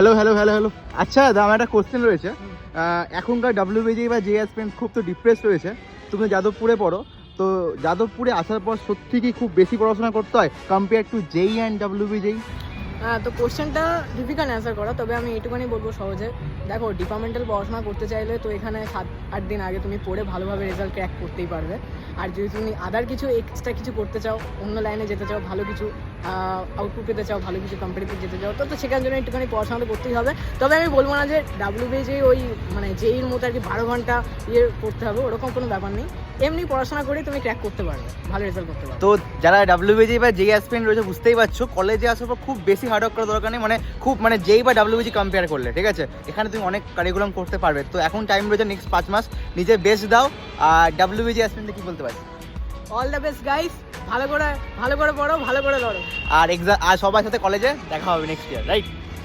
Hello hello hello hello আচ্ছা দাদা, আমার একটা কোশ্চেন রয়েছে। এখনকার ডাব্লিউবিজি বা জেএস ফ্রেন্ডস খুব তো ডিপ্রেস রয়েছে। তুমি যাদবপুরে পড়ো, তো যাদবপুরে আসার পর সত্যি কি খুব বেশি পড়াশোনা করতে হয় compare to JEE and WBJEE? তো কোশ্চেনটা ডিফিকাল্ট অ্যান্সার করা, তবে আমি এইটুখানি বলবো সহজে। দেখো, ডিপার্টমেন্টাল পড়াশোনা করতে চাইলে তো এখানে 7-8 দিন আগে তুমি পড়ে ভালোভাবে রেজাল্ট ক্র্যাক করতেই পারবে। আর যদি তুমি আদার কিছু এক্সট্রা কিছু করতে চাও, অন্য লাইনে যেতে চাও, ভালো কিছু আউটপুট পেতে চাও, ভালো কিছু কোম্পানিতে যেতে চাও, তো সেখানে জন্য একটুখানি পড়াশোনা তো করতেই হবে। তবে আমি বলবো না যে ডাব্লিউবিজি ওই মানে জেইর মতো আর কি 12 ঘন্টা করতে হবে, ওরকম কোনো ব্যাপার নেই। এমনি পড়াশোনা করেই তুমি ক্র্যাক করতে পারবে, ভালো রেজাল্ট করতে পারবে। তো যারা ডাব্লিউবিজি বা জেই অ্যাসপিরেন্ট রয়েছে, বুঝতেই পারছো কলেজে আসার পর খুব বেশি হার্ড ওয়ার্ক করার দরকার নেই, মানে খুব মানে জেই বা ডাব্লিউবিজি কম্পেয়ার করলে, ঠিক আছে? এখানে তুমি অনেক কারিকুলাম করতে পারবে। তো এখন টাইম রয়েছে নেক্সট 5 মাস, নিজের বেস্ট দাও। আর ডাব্লিউবিজি অ্যাসপিরেন্টে কি বলতে পারছি? অল দ্য বেস্ট গাইস, ভালো করে পড়ো, ভালো করে লড়ো। আর সবার সাথে কলেজে দেখা হবে নেক্সট ইয়ার, রাইট?